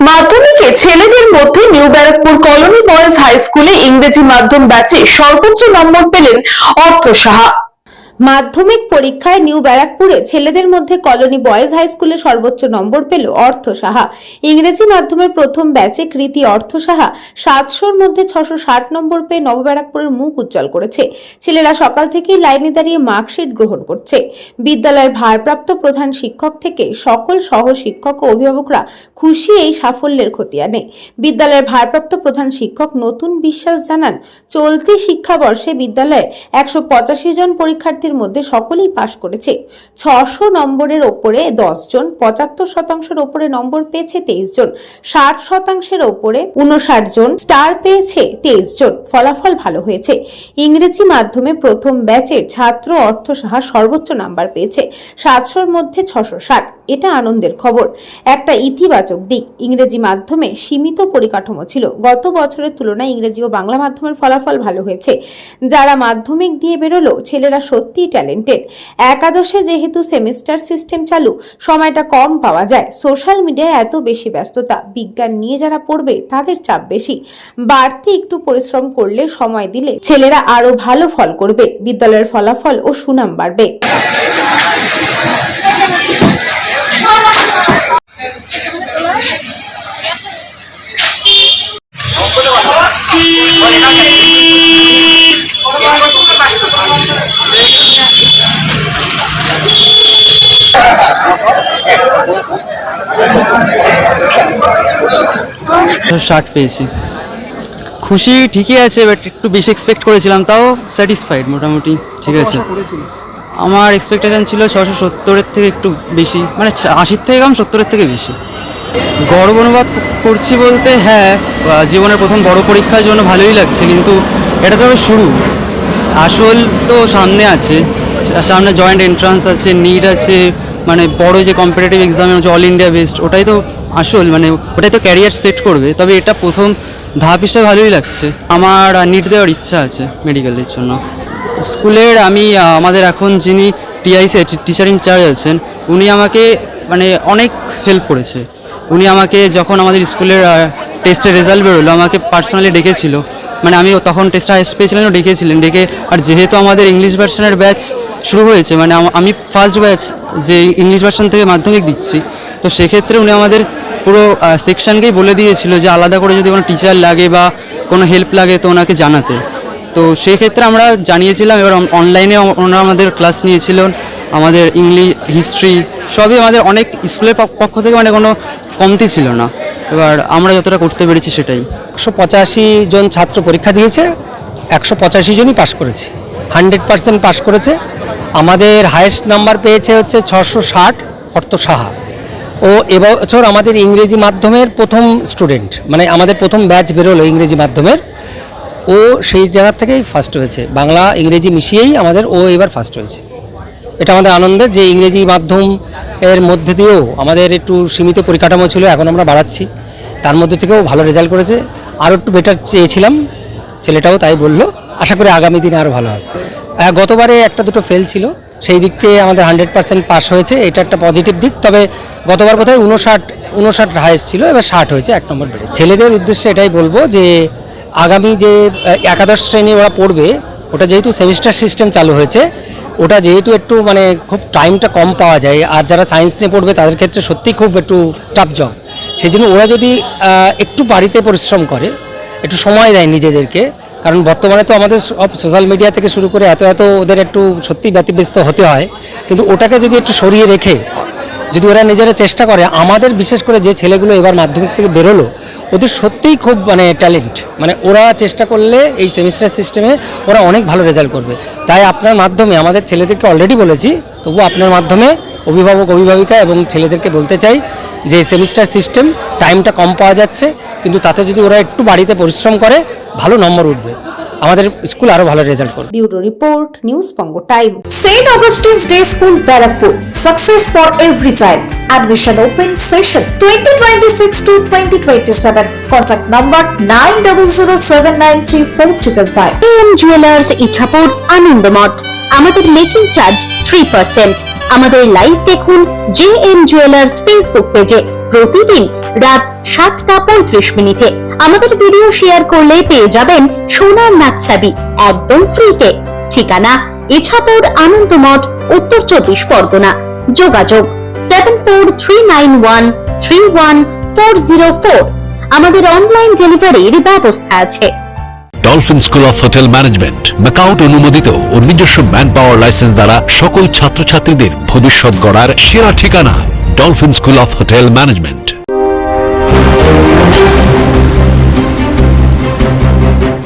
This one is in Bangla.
মাধ্যমিকে ছেলেদের মধ্যে new Barrackpore colony boys high স্কুলে ইংরেজি মাধ্যম ব্যাচে সর্বোচ্চ নম্বর পেলেন অর্থ সাহা। মাধ্যমিক পরীক্ষায় নিউ ব্যারাকপুরে ছেলেদের মধ্যে কলোনি বয়েজ হাই স্কুলে সর্বোচ্চ নম্বর পেল অর্থ সাহা। ইংরেজি মাধ্যমের প্রথম ব্যাচে কৃতি অর্থ সাহা 700-র মধ্যে 660 নম্বর পেয়ে নব ব্যারাকপুরের মুখ উজ্জ্বল করেছে। ছেলেরা সকাল থেকেই লাইনে দাঁড়িয়ে মার্কশিট গ্রহণ করছে। বিদ্যালয়ের ভারপ্রাপ্ত প্রধান শিক্ষক থেকে সকল সহ শিক্ষক ও অভিভাবকরা খুশি এই সাফল্যের খতিয়ানে। বিদ্যালয়ের ভারপ্রাপ্ত প্রধান শিক্ষক নতুন বিশ্বাস জানান, চলতি শিক্ষাবর্ষে বিদ্যালয়ে 185 জন পরীক্ষার্থী মধ্যে সকলেই পাশ করেছে। 600 নম্বরের উপরে 10 জন, 75% উপরে নম্বর পেয়েছে 23 জন, 60% উপরে 59 জন, স্টার পেয়েছে 23 জন। ফলাফল ভালো হয়েছে। ইংরেজি মাধ্যমে প্রথম ব্যাচের ছাত্র অর্থ সাহা সর্বোচ্চ নাম্বার পেয়েছে, 700-র মধ্যে 660। এটা আনন্দের খবর। একটা ইতিবাচক দিক, ইংরেজি মাধ্যমে সীমিত পরিকাঠামো ছিল। গত বছরের তুলনায় ইংরেজি ও বাংলা মাধ্যমের ফলাফল ভালো হয়েছে। যারা মাধ্যমিক দিয়ে বেরোলো ছেলেরা সত্যি ট্যালেন্টেড। একাদশে যেহেতু সেমিস্টার সিস্টেম চালু, সময়টা কম পাওয়া যায়। সোশ্যাল মিডিয়ায় এত বেশি ব্যস্ততা, বিজ্ঞান নিয়ে যারা পড়বে তাদের চাপ বেশি। বাড়তি একটু পরিশ্রম করলে, সময় দিলে ছেলেরা আরো ভালো ফল করবে। বিদ্যালয়ের ফলাফল ও সুনাম বাড়বে। ষাট পেয়েছি, খুশি ঠিকই আছে, বাট একটু বেশি এক্সপেক্ট করেছিলাম, তাও স্যাটিসফাইড মোটামুটি ঠিক আছে। আমার এক্সপেকটেশন ছিল 670-এর থেকে একটু বেশি, মানে 80-র থেকে কম, 70-এর থেকে বেশি। গর্ব অনুভব করছি বলতে হ্যাঁ, জীবনের প্রথম বড় পরীক্ষার জন্য ভালোই লাগছে, কিন্তু এটা তো শুরু, আসল তো সামনে আছে। সামনে জয়েন্ট এন্ট্রান্স আছে, নিট আছে, মানে বড় যে কম্পিটিটিভ এক্সাম হচ্ছে অল ইন্ডিয়া বেসড, ওটাই তো আসল, মানে ওটাই তো ক্যারিয়ার সেট করবে। তবে এটা প্রথম ধাপ হিসেবে ভালোই লাগছে। আমার নিট দেওয়ার ইচ্ছা আছে মেডিকেলের জন্য। স্কুলের আমাদের এখন যিনি টিআইসি টিচার ইনচার্জ আছেন, উনি আমাকে মানে অনেক হেল্প করেছে। উনি আমাকে যখন আমাদের স্কুলের টেস্টের রেজাল্ট বেরোলো, আমাকে পার্সোনালি ডেকেছিল, মানে আমি তখন টেস্টে হাইস্ট পেয়েছিলাম, ডেকেছিলেন ডেকে। আর যেহেতু আমাদের ইংলিশ ভার্সনের ব্যাচ শুরু হয়েছে, মানে আমি ফার্স্ট ব্যাচ যে ইংলিশ ভার্সন থেকে মাধ্যমিক দিচ্ছি, তো সেক্ষেত্রে উনি আমাদের পুরো সেকশনকেই বলে দিয়েছিল যে আলাদা করে যদি কোনো টিচার লাগে বা কোনো হেল্প লাগে তো ওনাকে জানাতে। তো সেই ক্ষেত্রে আমরা জানিয়েছিলাম। এবার অনলাইনে ওনারা আমাদের ক্লাস নিয়েছিলেন, আমাদের ইংলিশ, হিস্ট্রি সবই আমাদের অনেক স্কুলের পক্ষ থেকে মানে কোনো কমতি ছিল না। এবার আমরা যতটা করতে পেরেছি সেটাই। 185 জন ছাত্র পরীক্ষা দিয়েছে, 185 জনই পাশ করেছে, 100% পাশ করেছে। আমাদের হায়েস্ট নাম্বার পেয়েছে হচ্ছে 660 অর্থ সাহা। ও এবছর আমাদের ইংরেজি মাধ্যমের প্রথম স্টুডেন্ট, মানে আমাদের প্রথম ব্যাচ বেরোলো ইংরেজি মাধ্যমের, ও সেই জায়গা থেকেই ফার্স্ট হয়েছে। বাংলা ইংরেজি মিশিয়েই ও এবার ফার্স্ট হয়েছে। এটা আমাদের আনন্দের যে ইংরেজি মাধ্যম এর মধ্যে দিয়েও আমাদের একটু সীমিত পরিকাঠামো ছিল, এখন আমরা বাড়াচ্ছি। তার মধ্যে থেকেও ভালো রেজাল্ট করেছে। আরও একটু বেটার চেয়েছিলাম, ছেলেটাও তাই বলল। আশা করি আগামী দিনে আরও ভালো হবে। গতবারে একটা দুটো ফেল ছিল, সেই দিক থেকে আমাদের 100% পাস হয়েছে, এটা একটা পজিটিভ দিক। তবে গতবার বোধহয় 59 হায়েস্ট ছিল, এবার 60 হয়েছে, 1 নম্বর বেড়ে। ছেলেদের উদ্দেশ্যে এটাই বলবো যে আগামী যে একাদশ শ্রেণী ওরা পড়বে, ওটা যেহেতু সেমিস্টার সিস্টেম চালু হয়েছে, ওটা যেহেতু একটু মানে খুব টাইমটা কম পাওয়া যায়, আর যারা সায়েন্স নিয়ে পড়বে তাদের ক্ষেত্রে সত্যিই খুব একটু টাফ জব। সেই জন্য ওরা যদি একটু বাড়িতে পরিশ্রম করে, একটু সময় দেয় নিজেদেরকে, কারণ বর্তমানে তো আমাদের সব সোশ্যাল মিডিয়া থেকে শুরু করে এত ওদের একটু সত্যি ব্যতিব্যস্ত হতে হয়, কিন্তু ওটাকে যদি একটু সরিয়ে রেখে যদি ওরা নিজেরা চেষ্টা করে, আমাদের বিশেষ করে যে ছেলেগুলো এবার মাধ্যমিক থেকে বেরোলো, ওদের সত্যিই খুব মানে ট্যালেন্ট, মানে ওরা চেষ্টা করলে এই সেমিস্টার সিস্টেমে ওরা অনেক ভালো রেজাল্ট করবে। তাই আপনার মাধ্যমে আমাদের ছেলেদেরকে অলরেডি বলেছি, তবু আপনার মাধ্যমে অভিভাবক অভিভাবিকা এবং ছেলেদেরকে বলতে চাই যে সেমিস্টার সিস্টেম টাইমটা কম পাওয়া যাচ্ছে, কিন্তু তাতে যদি ওরা একটু বাড়িতে পরিশ্রম করে ভালো নম্বর উঠবে, আমাদের স্কুল আরো ভালো রেজাল্ট করবে। Bureau report, news Banga time. St. Augustine's Day School, Barakpur. Success for every child. Admission open session 2026 to 2027. Contact number 9007934555. AM Jewelers Ichapur Anandamath. আমাদের মেকিং চার্জ 3%। আমাদের লাইভ দেখুন JM Jewelers ফেসবুক পেজে। প্রতিদিন রাত 7:35 আমাদের ভিডিও শেয়ার করলে পেয়ে যাবেন সোনার নাকছাবি একদম ফ্রিতে। ঠিকানা ইছাপুর আনন্দমঠ, উত্তর 24 পরগনা। যোগাযোগ 7439131404। আমাদের অনলাইন ডেলিভারির ব্যবস্থা আছে। Dolphin school of hotel management MAKAUT অনুমোদিত ও নিজস্ব ম্যান পাওয়ার লাইসেন্স দ্বারা সকল ছাত্রছাত্রীদের ভবিষ্যৎ গড়ার সেরা ঠিকানা dolphin school of hotel management.